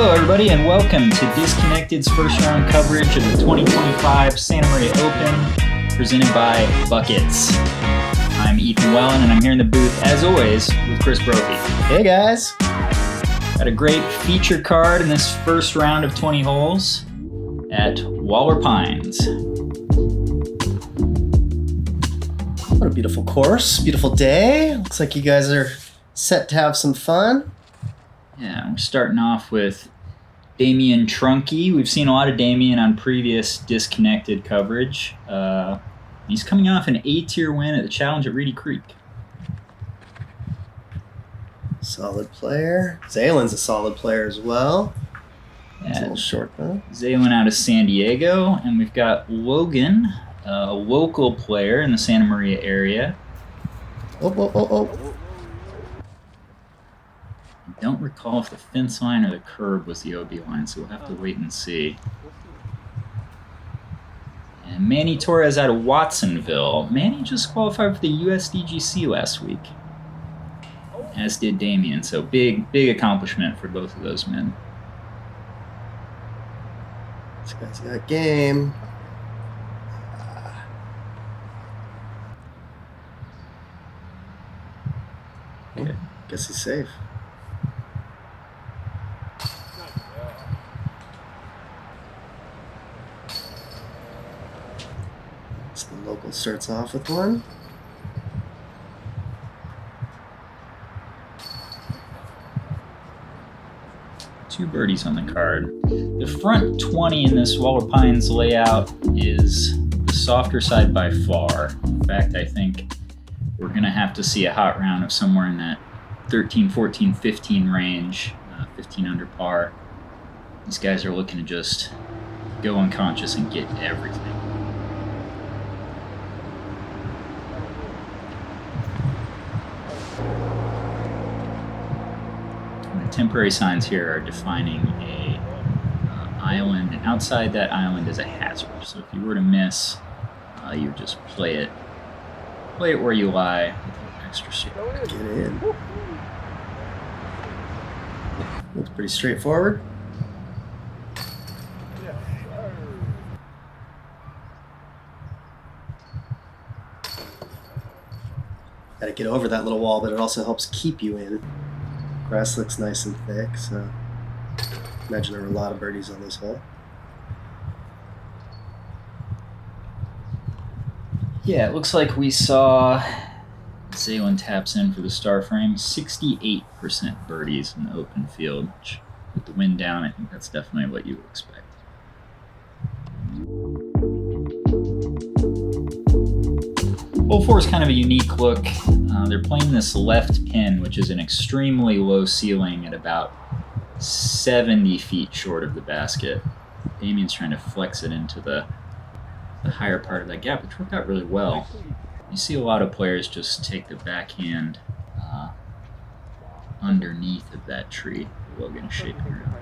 Hello, everybody, and welcome to Disconnected's first round coverage of the 2025 Santa Maria Open, presented by Buckets. I'm Ethan Wellin, and I'm here in the booth, as always, with Chris Brophy. Hey, guys. Got a great feature card in this first round of 20 holes at Waller Pines. What a beautiful course, beautiful day. Looks like you guys are set to have some fun. Yeah, we're starting off with Damien Trunkey. We've seen a lot of Damien on previous Disconnected coverage. He's coming off an A-tier win at the Challenge at Reedy Creek. Solid player. Xaelen's a solid player as well. It's a Yeah, little short, though. Xaelen out of San Diego, and we've got Logan, a local player in the Santa Maria area. Oh. I don't recall if the fence line or the curb was the OB line, so we'll have to wait and see. And Emmanuel Torres out of Watsonville. Manny just qualified for the USDGC last week, as did Damien, so big accomplishment for both of those men. This guy's got game. Okay. Guess he's safe. So the local starts off with one. Two birdies on the card. The front 20 in this Waller Pines layout is the softer side by far. In fact, I think we're going to have to see a hot round of somewhere in that 13, 14, 15 range, 15 under par. These guys are looking to just go unconscious and get everything. And the temporary signs here are defining a island, and outside that island is a hazard. So if you were to miss, you would just play it where you lie with an extra stroke. Get in. Looks pretty straightforward. Got to get over that little wall, but it also helps keep you in. Grass looks nice and thick, so imagine there were a lot of birdies on this hole. Yeah, it looks like we saw Xaelen taps in for the star frame. 68% birdies in the open field, which with the wind down, I think that's definitely what you would expect. Hole 4 is kind of a unique look. They're playing this left pin, which is an extremely low ceiling at about 70 feet short of the basket. Damien's trying to flex it into the higher part of that gap, which worked out really well. You see a lot of players just take the backhand underneath of that tree. Logan is shaping around.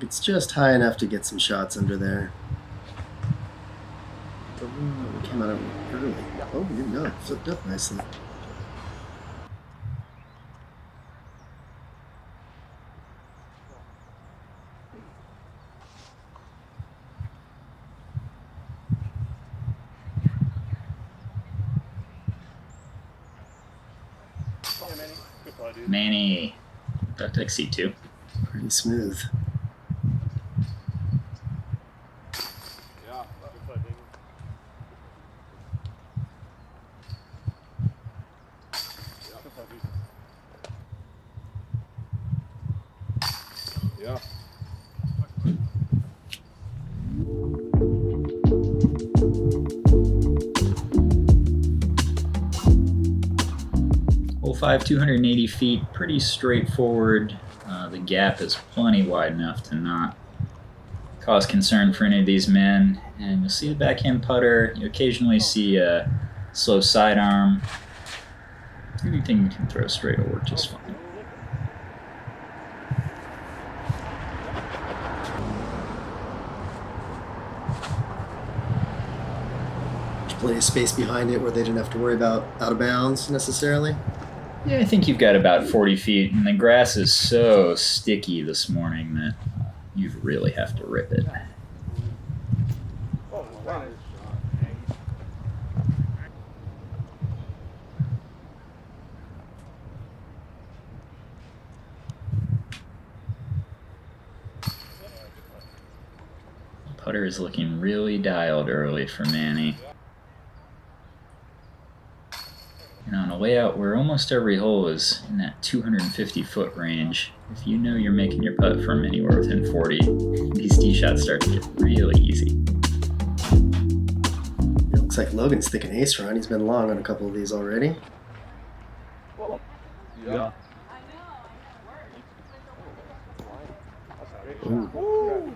It's just high enough to get some shots under there. Oh, we came out of early. Oh, we didn't know. It flipped up nicely. Manny, that takes C2. Pretty smooth. Yeah. Hole 5, 280 feet, pretty straightforward. The gap is plenty wide enough to not cause concern for any of these men. And you'll see the backhand putter. You occasionally see a slow sidearm. Anything you can throw straight will work just fine. plenty of space behind it where they didn't have to worry about out of bounds necessarily. Yeah, I think you've got about 40 feet, and the grass is so sticky this morning that you really have to rip it. Putter is looking really dialed early for Manny. And on a layout where almost every hole is in that 250-foot range, if you know you're making your putt from anywhere within 40, these tee shots start to get really easy. It looks like Logan's thinking ace run. He's been long on a couple of these already. Yeah. Ooh.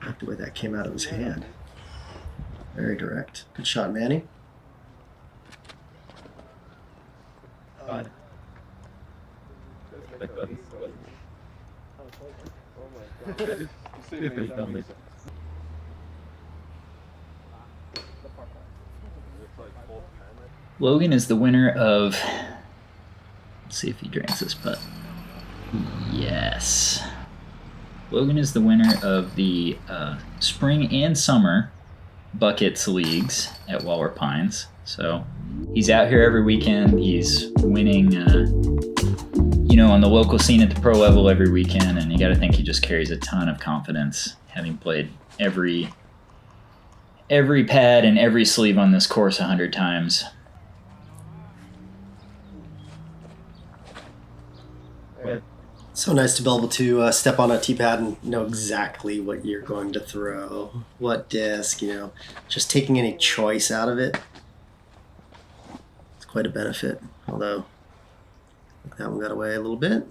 I like the way that came out of his hand. Very direct. Good shot, Manny. Logan is the winner of... Let's see if he drains this putt. Yes. Logan is the winner of the spring and summer buckets leagues at Waller Pines. So he's out here every weekend. He's winning, on the local scene at the pro level every weekend. And you got to think he just carries a ton of confidence, having played every pad and every sleeve on this course 100 times. So nice to be able to step on a tee pad and know exactly what you're going to throw, what disc, just taking any choice out of it. It's quite a benefit, although that one got away a little bit.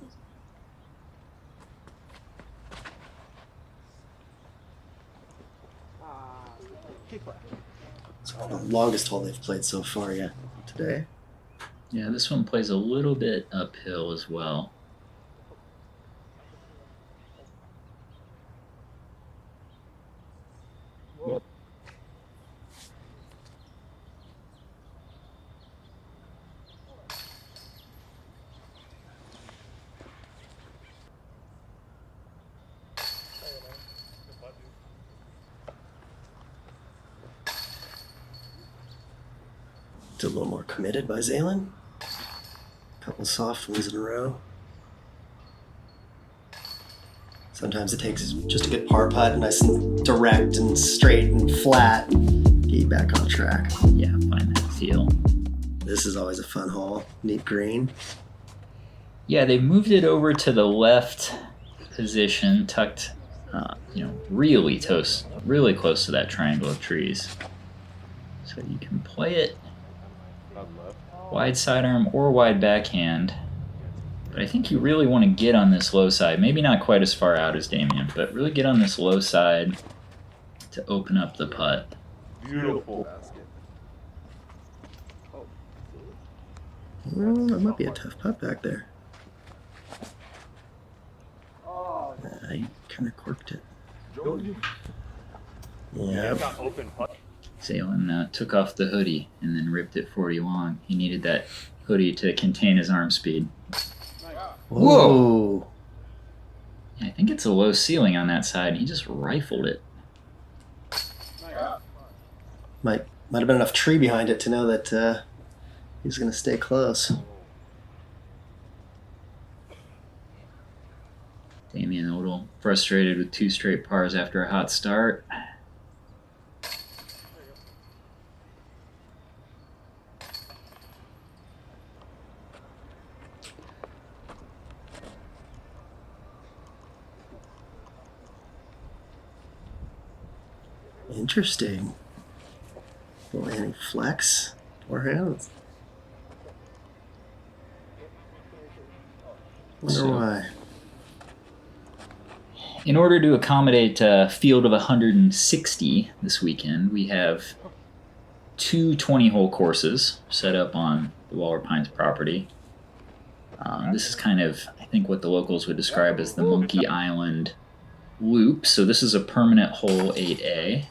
It's the longest hole they've played so far yet today. Yeah, this one plays a little bit uphill as well. It's a little more committed by Xaelen. Couple soft ones in a row. Sometimes it takes just a good par putt, nice and direct and straight and flat. Get you back on track. Yeah, find that feel. This is always a fun hole. Neat green. Yeah, they moved it over to the left position, tucked, really close to that triangle of trees. So you can play it wide sidearm or wide backhand. But I think you really want to get on this low side. Maybe not quite as far out as Damien, but really get on this low side to open up the putt. Beautiful. Well, that might be a tough putt back there. I kind of corked it. Yep. Xaelen took off the hoodie and then ripped it 40 long. He needed that hoodie to contain his arm speed. Whoa! Yeah, I think it's a low ceiling on that side. He just rifled it. Might have been enough tree behind it to know that he's going to stay close. Damien a little frustrated with 2 straight pars after a hot start. Interesting. Little anti-flex. Forehands. Wonder why. In order to accommodate a field of 160 this weekend, we have two 20-hole courses set up on the Waller Pines property. This is kind of, I think, what the locals would describe as the Monkey Island loop. So this is a permanent hole 8A.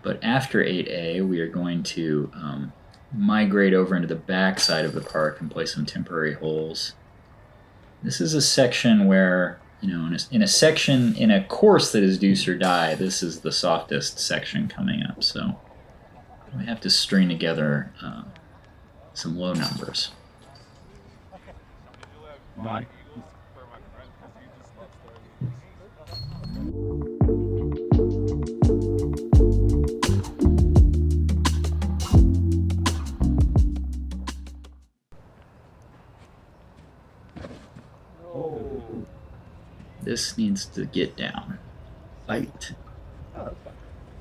But after 8A, we are going to migrate over into the back side of the park and play some temporary holes. This is a section where, you know, in a course that is deuce or die, this is the softest section coming up. So we have to string together some low numbers. Bye. This needs to get down. Fight.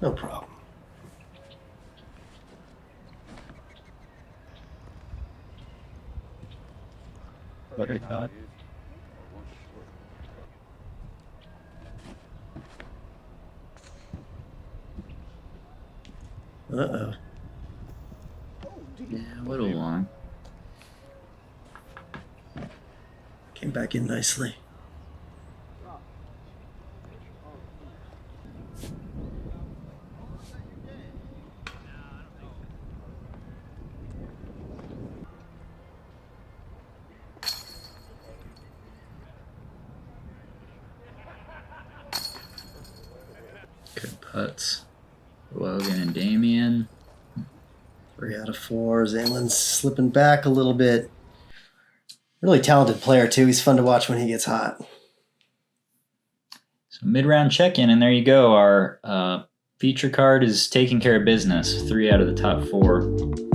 No problem. Okay, Todd. Uh-oh. Yeah, a little long. Came back in nicely. Good putts. Logan and Damien. 3 out of 4. Xaelen's slipping back a little bit. Really talented player, too. He's fun to watch when he gets hot. So mid-round check-in, and there you go. Our feature card is taking care of business. 3 out of the top 4.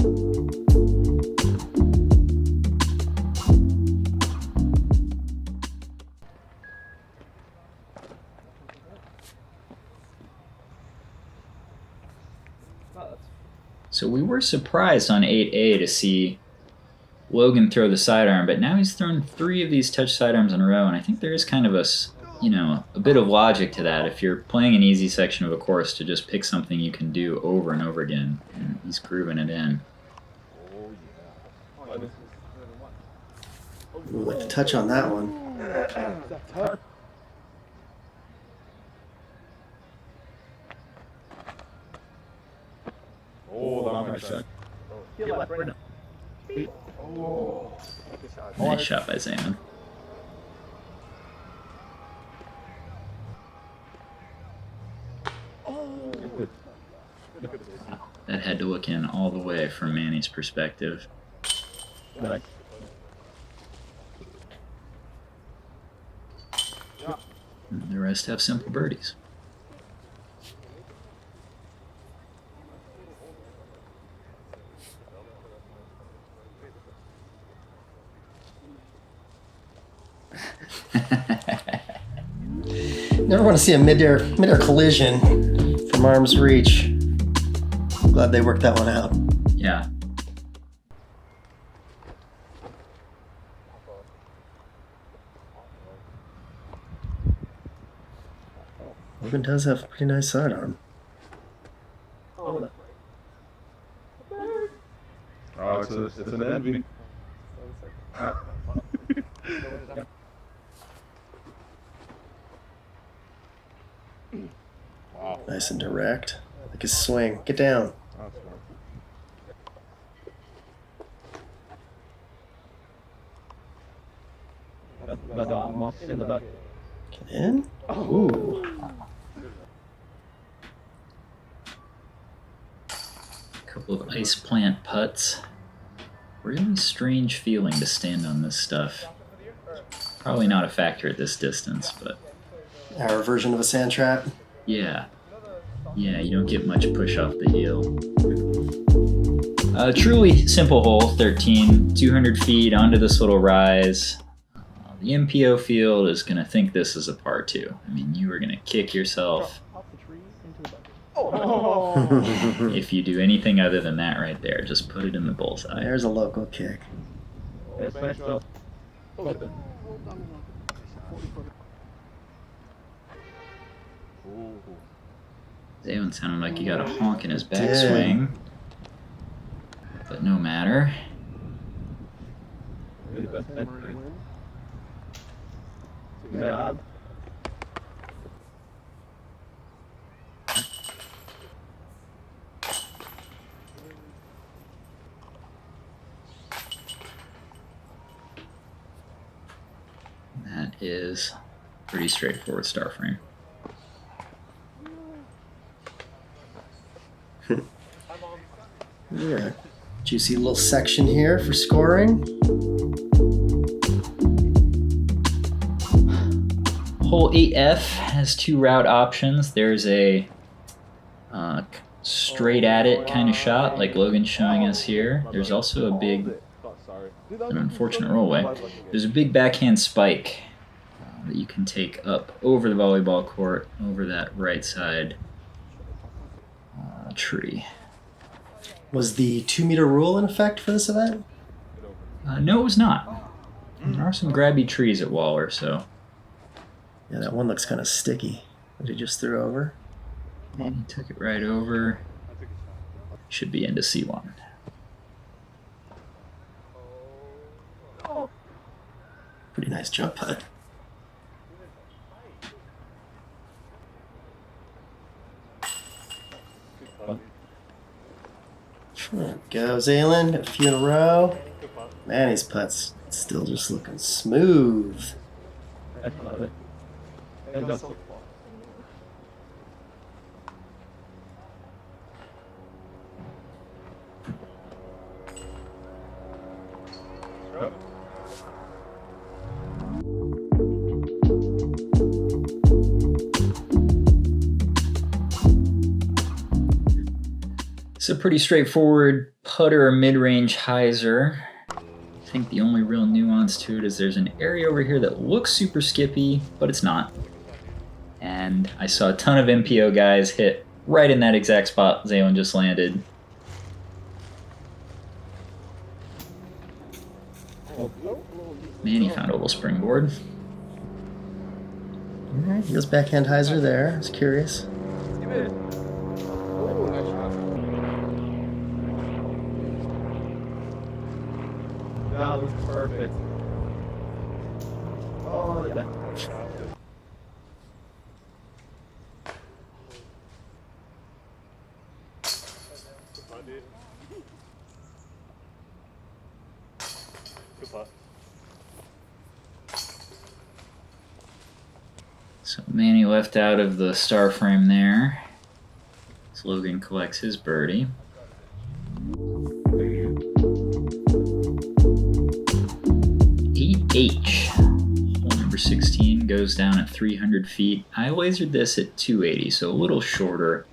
So we were surprised on 8A to see Logan throw the sidearm, but now he's thrown 3 of these touch sidearms in a row, and I think there is kind of a bit of logic to that. If you're playing an easy section of a course, to just pick something you can do over and over again, and he's grooving it in. Ooh, like a touch on that one. Nice shot by Xaelen. That had to look in all the way from Manny's perspective. And the rest have simple birdies. Never want to see a mid-air collision from arm's reach. Glad they worked that one out. Yeah. Logan does have a pretty nice sidearm. Oh, it's an envy. Nice and direct. Like his swing. Get down. Get in? Ooh. Couple of ice plant putts. Really strange feeling to stand on this stuff. Probably not a factor at this distance, but Our version of a sand trap. yeah. Yeah, you don't get much push off the heel. Truly simple hole, 13, 200 feet onto this little rise. The MPO field is going to think this is a par 2. I mean, you are going to kick yourself if you do anything other than that right there. Just put it in the bullseye. There's a local kick. Xaelen sounded like he got a honk in his backswing. but no matter. Really best entry. Too bad. That is pretty straightforward star frame. Yeah. Juicy little section here for scoring. Hole 8F has 2 route options. There's a straight at it kind of shot like Logan's showing us here. There's also a big, an unfortunate rollaway. There's a big backhand spike that you can take up over the volleyball court, over that right side tree. Was the 2-meter rule in effect for this event? No, it was not. There are some grabby trees at Waller, so. Yeah, that one looks kind of sticky. What did he just throw over? And he took it right over. Should be into C1. Pretty nice jump putt. There we go, Xaelen. Got a few in a row. Man, his putt's still just looking smooth. I love it. And that's It's a pretty straightforward putter or mid-range hyzer. I think the only real nuance to it is there's an area over here that looks super skippy, but it's not. And I saw a ton of MPO guys hit right in that exact spot Xaelen just landed. Man, he found a little springboard. Alright, he goes backhand hyzer there. I was curious. That was perfect. Oh, yeah. So Manny left out of the star frame there. So Logan collects his birdie. H, hole number 16, goes down at 300 feet. I lasered this at 280, so a little shorter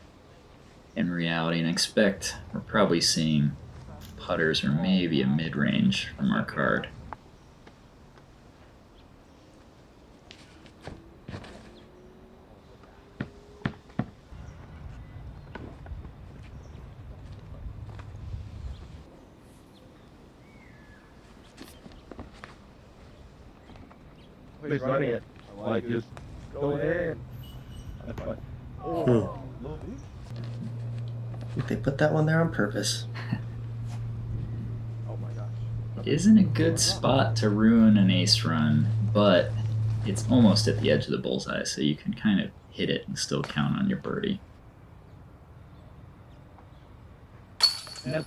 in reality, and I expect we're probably seeing putters or maybe a mid-range from our card. He's running it. Like, just go ahead. That's fine. Oh, I think they put that one there on purpose. oh my gosh. Isn't a good spot to ruin an ace run, but it's almost at the edge of the bullseye, so you can kind of hit it and still count on your birdie. Yep.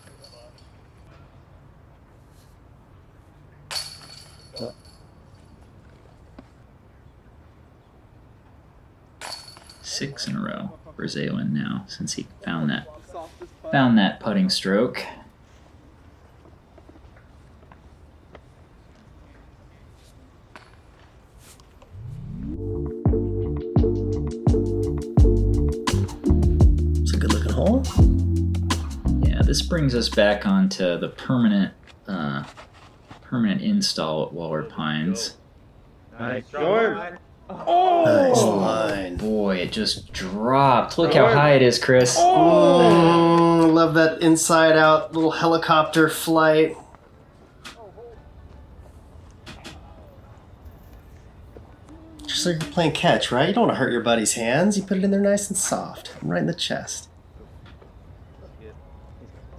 6 in a row for Xaelen now, since he found that putting stroke. It's a good looking hole. Yeah, this brings us back onto the permanent install at Waller Pines. Nice. George. Nice line. Boy, it just dropped. Look how high it is, Chris. Love that inside out little helicopter flight. Just like you're playing catch, right? You don't want to hurt your buddy's hands. You put it in there nice and soft, right in the chest.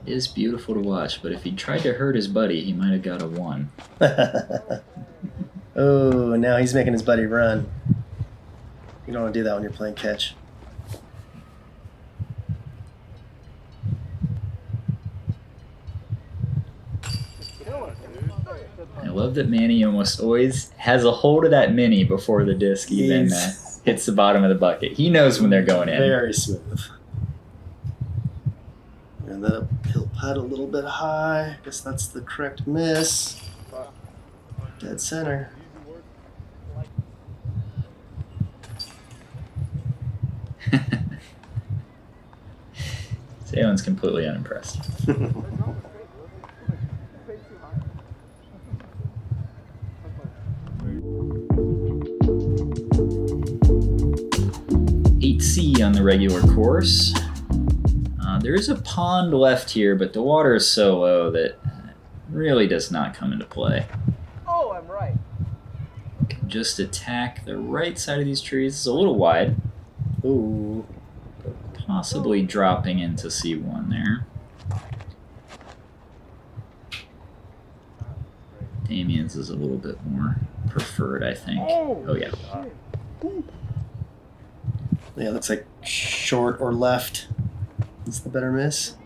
It is beautiful to watch, but if he tried to hurt his buddy, he might have got a 1. Oh, now he's making his buddy run. You don't want to do that when you're playing catch. I love that Manny almost always has a hold of that mini before the disc even hits the bottom of the bucket. He knows when they're going in. Very smooth. And then he'll putt a little bit high. I guess that's the correct miss. Dead center. Xaelen's completely unimpressed. 8C on the regular course. There is a pond left here, but the water is so low that it really does not come into play. Oh, I'm right. Can just attack the right side of these trees. It's a little wide. Ooh. Possibly dropping into C1 there. Damien's is a little bit more preferred, I think. Oh, yeah. Yeah, looks like short or left is the better miss.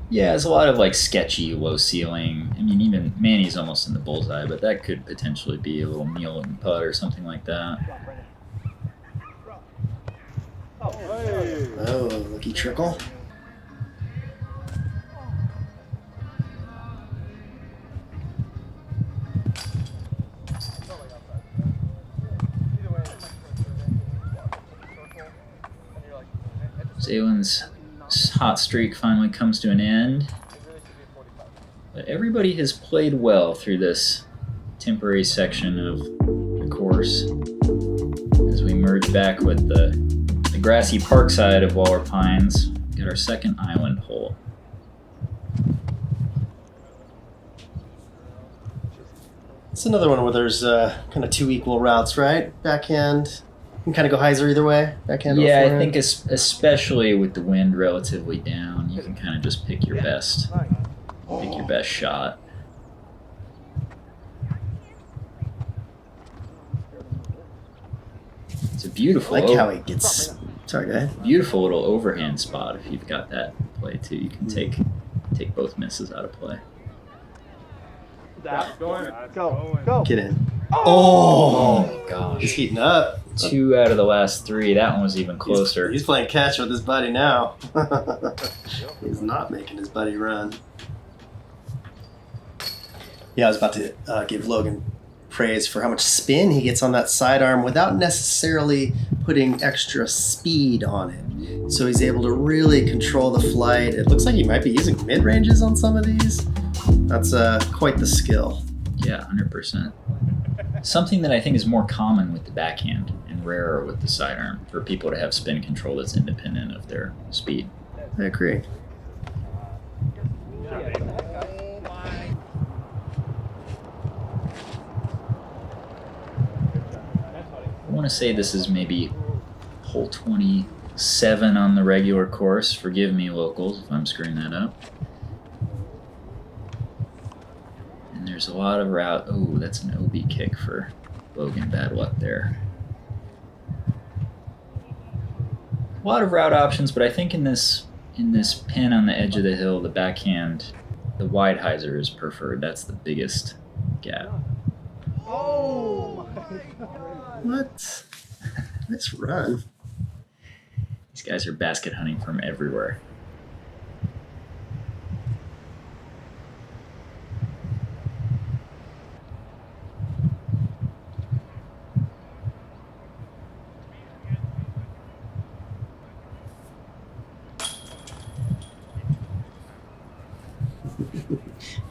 Yeah, there's a lot of like sketchy low ceiling. I mean, even Manny's almost in the bullseye, but that could potentially be a little mealing putt or something like that. Oh, lucky trickle. Xaelen's hot streak finally comes to an end. But everybody has played well through this temporary section of the course. As we merge back with the grassy park side of Waller Pines, we got our second island hole. It's another one where there's kind of two equal routes, right? Backhand. You can kind of go hyzer either way. Backhand or Yeah, I forehand. think especially with the wind relatively down, you can kind of just pick your best shot. It's a beautiful. I like how he gets. Sorry, go ahead. Beautiful little overhand spot if you've got that play too. You can take both misses out of play. Go. Get in. Oh my He's gosh. heating up. 2 out of the last 3. That one was even closer. He's playing catch with his buddy now. He's not making his buddy run. Yeah, I was about to give Logan praise for how much spin he gets on that sidearm without necessarily putting extra speed on it. So he's able to really control the flight. It looks like he might be using mid-ranges on some of these. That's quite the skill. Yeah, 100%. Something that I think is more common with the backhand and rarer with the sidearm for people to have spin control that's independent of their speed. I agree. I want to say this is maybe hole 27 on the regular course. Forgive me, locals, if I'm screwing that up. And there's a lot of route. Oh, that's an OB kick for Logan. Bad luck there. A lot of route options, but I think in this pin on the edge of the hill, the backhand, the wide hyzer is preferred. That's the biggest gap. Oh! What? Nice run. These guys are basket hunting from everywhere.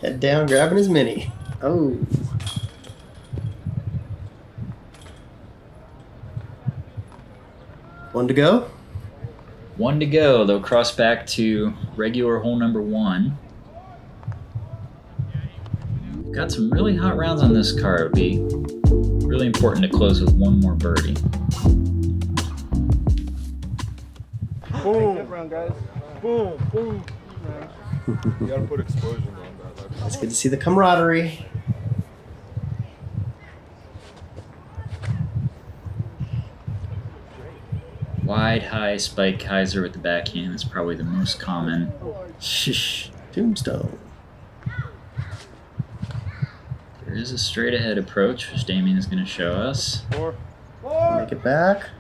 Head down, grabbing his mini. Oh. One to go? 1 to go. They'll cross back to regular hole number 1. Got some really hot rounds on this card. It'll be really important to close with one more birdie. Boom. Good round, guys. Boom. Boom. You gotta put explosion on that. It's good to see the camaraderie. Wide, high, spike Kaiser with the backhand is probably the most common. Shh. Tombstone. There is a straight ahead approach, which Damien is going to show us. Make it back.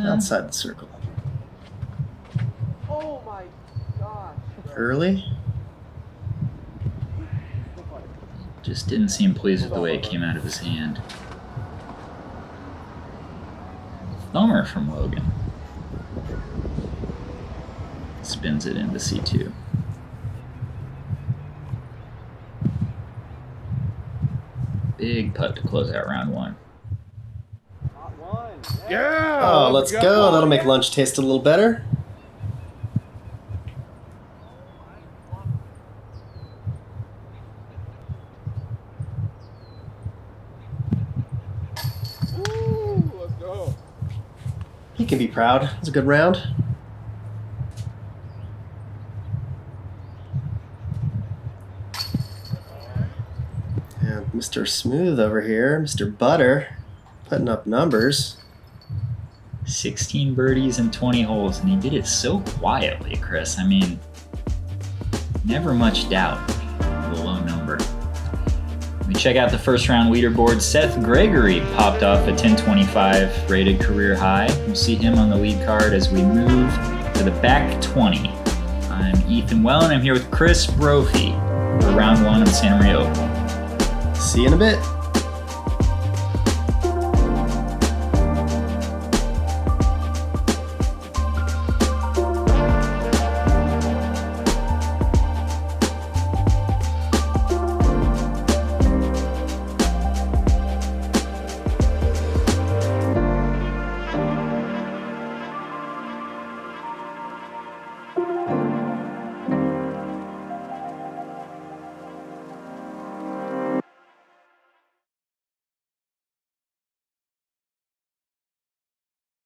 Outside the circle. Oh my gosh. Early. Just didn't seem pleased with the way it came out of his hand. Thumber from Logan. Spins it into C2. Big putt to close out round one. Not one. Yeah! Oh, let's go. That'll make lunch taste a little better. Woo, let's go. He can be proud. It was a good round. And Mr. Smooth over here, Mr. Butter, putting up numbers. 16 birdies and 20 holes, and he did it so quietly, Chris. I mean, never much doubt with a low number. We check out the first round leaderboard. Seth Gregory popped off a 1025 rated career high. We'll see him on the lead card as we move to the back 20. I'm Ethan Wellin. I'm here with Chris Brophy for round one of Santa Maria Open. See you in a bit.